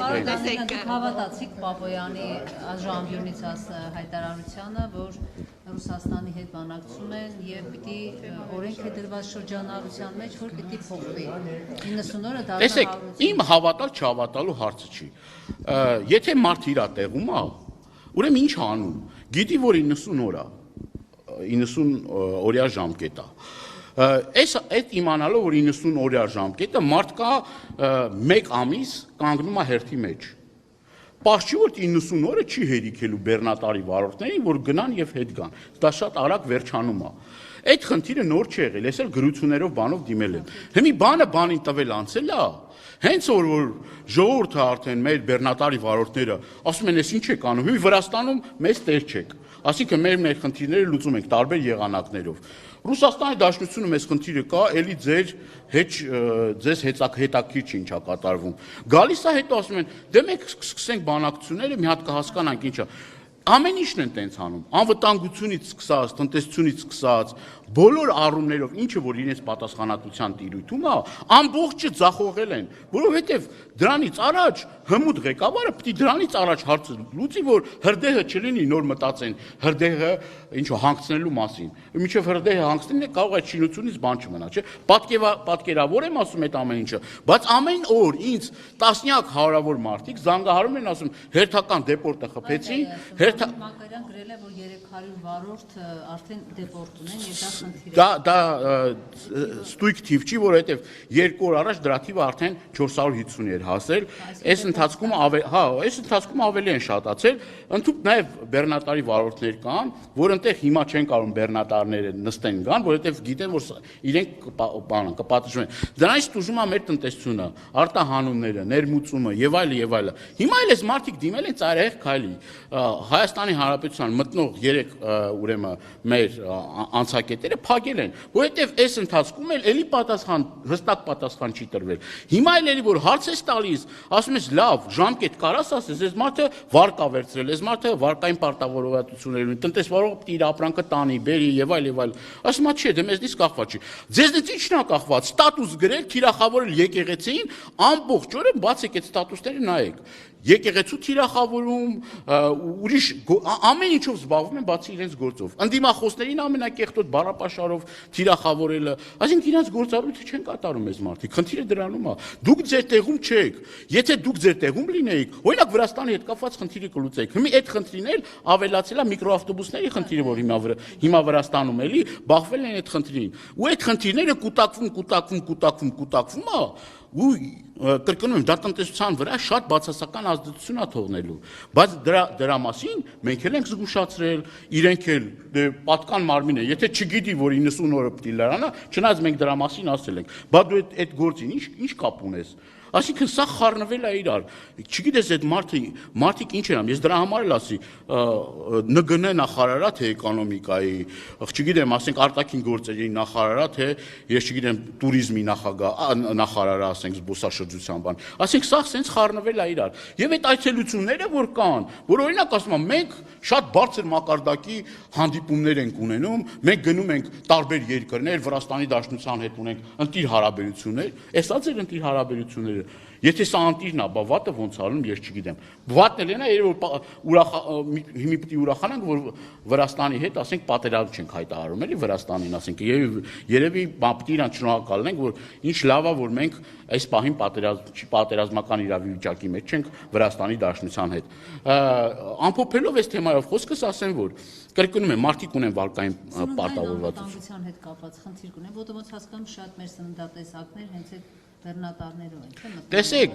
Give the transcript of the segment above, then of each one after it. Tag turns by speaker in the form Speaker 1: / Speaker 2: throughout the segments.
Speaker 1: Հավատացիք Պապոյանի ժամբյուրնից հայտարարությանը, որ Ռուսաստանի հետ բանակցում են եւ պիտի օրենք է դրված շրջանառության մեջ, որ պիտի փոխվի 90 օրը դառնա։
Speaker 2: Տեսեք, իմ հավատալ չհավատալու հարցը չի։ Եթե մարդ իր տեղում է, ուրեմն ինչ անում։ Գիտի, որ 90 օր է, 90 օրյա ժամկետ է։ Այդ իմանալով, որ 90 օրյա ժամկետը մարդ կա 1 ամիս կանգնում է հերթի մեջ։ Պարզ չի, որ 90 օրը չի հերիքելու բեռնատարի վարորդներին, որ գնան եւ հետ գան։ Դա շատ արագ վերջանում է։ Այդ խնդիրը նոր չի եղել, ես էլ գրություններով բանով դիմել եմ։ Հիմի բանը բանին տվել անցել է։ Հենց որ ժողովուրդը արդեն մեր բեռնատարի վարորդները ասում են, «Էս ինչ եք անում»։ Հիմի Վրաստանում մեծ տեր չեք։ Այսինքն մեր խնդիրները լուծում ենք տարբեր եղանակներով։ Ռուսաստանի Դաշնությունը մեծ խնդիրը կա, էլի ձեզ հետաքրքիր չի ինչա կատարվում։ Գալիս է հետո ասում են, դե մենք սկսենք բանակցությունները, մի հատ կհասկանանք ինչա։ Ամեն ինչն են տենց անում, անվտանգությունից սկսած, տնտեսությունից սկսած, բոլոր առումներով, ինչը որ իրենց պատասխանատվության տիրույթում է, ամբողջը ձախողել են, որովհետև դրանից առաջ հմուտ ղեկավարը պիտի դրանից առաջ հարցը լուծի, որ հրդեհը չլինի նոր մտածեն, հրդեհը ինչ-որ հանգցնելու մասին։ Մինչև հրդեհը հանգցնելն է կարող է շինությունից բան չմնա, չէ՞։ Պատկերավոր եմ ասում այդ ամեն ինչը, բայց ամեն օր ինձ տասնյակ հարյուրավոր մարդիկ զանգահարում են ասում, հերթական դեպորտը խփեցին,
Speaker 1: Մակարյան գրել է, որ 300 վարորդ արդեն դեպորտ ունեն եւ դա խնդիր է։
Speaker 2: Դա ստույգ թիվ չի, որովհետեւ 2 օր առաջ դրա թիվը արդեն 450 էր հասել։ Այս ընթացքում ավելի են շատացել։ Ընդհանուր նաեւ բեռնատարի վարորդներ կան, որ այնտեղ հիմա չեն կարող բեռնատարները նստեն գան, որովհետեւ գիտեն, որ իրենք կպատժվեն։ Դրանից տուժում է մեր տնտեսությունը, արտահանումները, ներմուծումը եւ այլը։ Հիմա էլ այս մարդիկ դիմել են ծայրահեղ քայլի։ Հայաստանի Հանրապետության մտնող 3 ուրեմն մեր անցակետերը փակել են, որովհետև այս ընթացքում էլի հստակ պատասխան չի տրվել։ Հիմա էլի որ հարց ես տալիս, ասում ես լավ, ժամկետ կարաս ասես, այս մարդը վարկ է վերցրել, այս մարդը վարկային պարտավորվածություններ ունի, տնտեսվարողը պիտի իր ապրանքը տանի, բերի եւ այլ։ Ասում է չէ, դե մեզնից կախված չի։ Ձեզնից ի՞նչն է կախված։ Ստատուս գրել, թիրախավորել եկեղեցին, ամբողջ օրը բացեք այդ ստատուսները նայեք։ Եկեղեցու թիրախավորում, ուրիշ ամեն ինչով զբաղվում են բացի իրենց գործով։ Ընդդիմախոսներին ամենակեղտոտ բառապաշարով թիրախավորելը, այսինքն իրենց գործառույթը չեն կատարում այս մարդիկ։ Խնդիրը դրանում է։ Դուք ձեր տեղում չեք։ Եթե դուք ձեր տեղում լինեիք, օրինակ Վրաստանի հետ կապված խնդիրը կլուծեիք։ Հիմա այդ խնդիրն էլ ավելացել է միկրոավտոբուսների խնդիրը, որ հիմա Վրաստանում էլի բախվել են այդ խնդրին։ Ու այդ խնդիրները կուտակվում է, ու կրկնում եմ, դա տնտեսության վրա շատ բացասական ազդեցություն է թողնելու, բայց դրա մասին մենք էլ ենք զգուշացրել, իրենք էլ պատկան մարմին է, եթե չգիտի, որ 90 օրը պիտի լրանա, չնայած մենք դրա մասին ասել ենք, բայց դու այդ գործին ինչ կապ ունես։ Այսինքն սա խառնվել է իրար։ Չգիտես այդ մարդիկ ինչ են անում։ Ես դրա համար էլ ասի, ՆԳՆ նախարարա թե էկոնոմիկայի, չգիտեմ, ասենք արտաքին գործերի նախարարա թե ես չգիտեմ туриզմի նախարարա, ասենք զբոսաշրջության բան։ Ասենք սա սենց խառնվել է իրար։ Եվ այդ այցելությունները որ կան, որ օրինակ ասում եմ, մենք շատ բարձր մակարդակի հանդիպումներ ենք ունենում, մենք գնում ենք տարբեր երկրներ, Վրաստանի Դաշնության հետ ունենք ընտիր հարաբերություններ, էսա ձեր ընտիր հարաբերությունները Եթե սա անտիրն է, բա վատը ոնց անում, ես չգիտեմ։ Վատն էլ է, հիմի պիտի ուրախանանք, որ Վրաստանի հետ, ասենք, պատերազմ չենք հայտարարում, էլի Վրաստանին, ասենք, երևի պիտի իրան շնորհակալ լինենք, որ ինչ լավ է, որ մենք այս պահին պատերազմական իրավիճակի մեջ չենք Վրաստանի Դաշնության հետ։ Ամփոփելով այս թեմայով խոսքս ասեմ, որ կրկնում եմ, մարդիկ ունեն վարկային պարտավորվածություն։
Speaker 1: Հետ կապված խնդիր կունեն, որտեղ ոնց հասկանում շատ մեր սննդատեսակներ հենց այդ բեռնատարներով են։
Speaker 2: Տեսեք,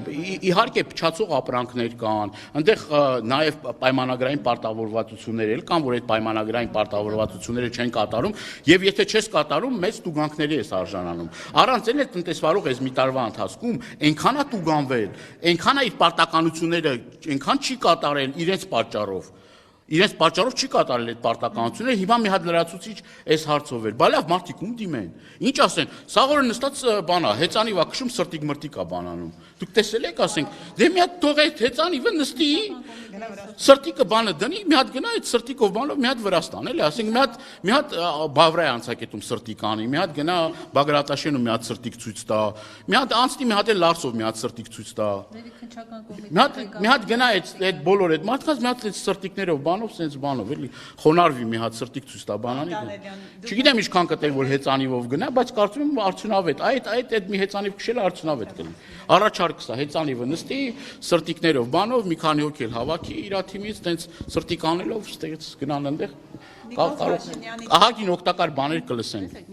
Speaker 2: իհարկե փչացող ապրանքներ կան, այնտեղ նաև պայմանագրային պարտավորվածություններ էլ կան, որ այդ պայմանագրային պարտավորվածությունները չեն կատարում, եւ եթե չես կատարում, մեծ տուգանքների ես արժանանում։ Առանց էլ այդ տնտեսվարող այս մի տարվա ընթացքում այնքան է տուգանվել, այնքան է իր պարտականությունները, այնքան չի կատարել իրենց պատճառով։ Իրենց պատճառով չի կատարել այդ պարտականությունները, հիմա մի հատ լրացուցիչ այս հարցով էր, բայց լավ մարդիկ ում դիմեն, ինչ ասեն, սաղորը նստած բան է, հեծանիվ է քշում, սրտիկ մրտիկ է բանանում, դուք տեսել եք, ասենք, դե մի հատ թող այդ հեծանիվը նստի, Սրտիկը բանը դնի, մի հատ գնա այդ սրտիկով բանով մի հատ Վրաստան, էլի, ասենք մի հատ Բավրիա անցակետում սրտիկ անի, մի հատ գնա Բագրատաշենում մի հատ սրտիկ ցույց տա, մի հատ անցնի մի հատ էլ Լարսով մի հատ սրտիկ ցույց տա։ Մի հատ գնա այդ բոլոր այդ մարդկանց մի հատ այդ սրտիկներով բանով, sense բանով, էլի, խոնարհվի մի հատ սրտիկ ցույց տա բանանի։ Չգիտեմ ինչքան կտեն որ հեծանիվով գնա, բայց կարծում եմ արդյունավետ, այդ մի հեծանիվ քշելը արդյունավետ կլինի։ Առաջարկս է հեծանիվը նստի սրտիկներով բանով մի քանի հոգի էլ հավաքի իր թիմից, տենց սրտիկ անելով ստեղից գնան այնտեղ կարող ահագին օգտակար բաներ կլսեն։